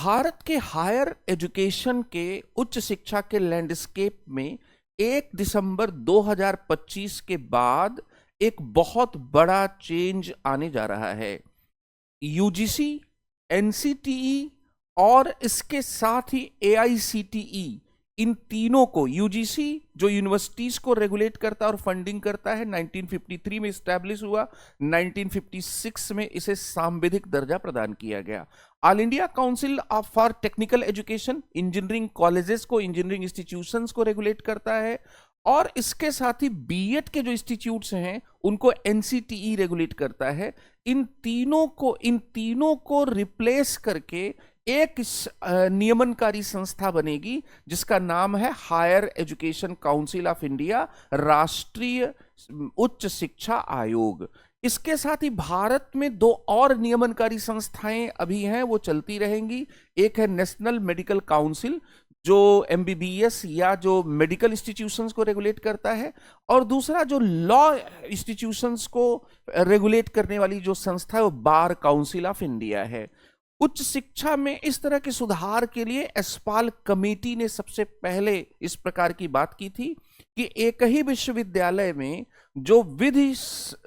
भारत के higher education के उच्च शिक्षा के लैंडस्केप में 1 दिसंबर 2025 के बाद एक बहुत बड़ा चेंज आने जा रहा है। यूजीसी, एनसीटीई और इसके साथ ही एआईसीटीई, इन तीनों को, यूजीसी जो यूनिवर्सिटीज को रेगुलेट करता है और फंडिंग करता है, 1953 में स्टैब्लिश हुआ, 1956 में इसे सांविधिक दर्जा प्रदान किया गया। All India council for technical education engineering colleges को, इंजीनियरिंग इंस्टीट्यूशंस को रेगुलेट करता है, और इसके साथ ही बीएड के जो इंस्टीट्यूट्स हैं उनको एनसीटीई रेगुलेट करता है। इन तीनों को रिप्लेस करके एक नियमनकारी संस्था बनेगी जिसका नाम है higher education council of India, राष्ट्रीय उच्च शिक्षा आयोग। इसके साथ ही भारत में 2 और नियमनकारी संस्थाएं अभी हैं, वो चलती रहेंगी। एक है नेशनल मेडिकल काउंसिल जो एमबीबीएस या जो मेडिकल इंस्टीट्यूशंस को रेगुलेट करता है, और दूसरा जो लॉ इंस्टीट्यूशंस को रेगुलेट करने वाली जो संस्था है वो बार काउंसिल ऑफ इंडिया है। उच्च शिक्षा में इस तरह के सुधार के लिए एस्पाल कमेटी ने सबसे पहले इस प्रकार की बात की थी कि एक ही विश्वविद्यालय में जो विधि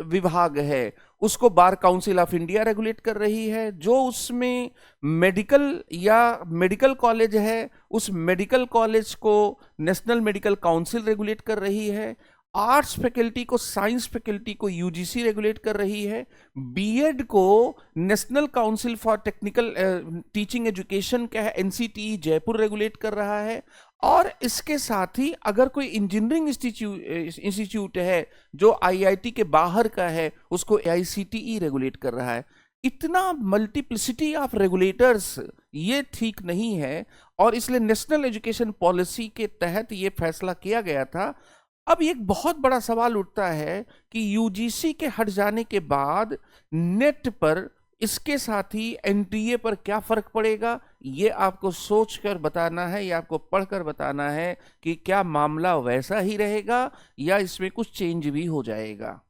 विभाग है उसको bar council of India regulate कर रही है, जो उसमें मेडिकल या मेडिकल कॉलेज है उस मेडिकल कॉलेज को नेशनल मेडिकल काउंसिल रेगुलेट कर रही है, आर्ट्स फैकल्टी को, साइंस फैकल्टी को यूजीसी रेगुलेट कर रही है, बीएड को national council for technical teaching education क्या है, एनसीटीई जयपुर रेगुलेट कर रहा है, और इसके साथ ही अगर कोई इंजीनियरिंग इंस्टीट्यूट है जो आईआईटी के बाहर का है उसको एआईसीटीई रेगुलेट कर रहा है। इतना मल्टीप्लिसिटी ऑफ रेगुलेटर्स ये ठीक नहीं है, और इसलिए नेशनल एजुकेशन पॉलिसी के तहत ये फैसला किया गया था। अब एक बहुत बड़ा सवाल उठता है कि यूजीसी के हट जाने के बाद नेट पर, इसके साथ ही एनटीए पर क्या फर्क पड़ेगा, ये आपको सोचकर बताना है या आपको पढ़कर बताना है कि क्या मामला वैसा ही रहेगा या इसमें कुछ चेंज भी हो जाएगा।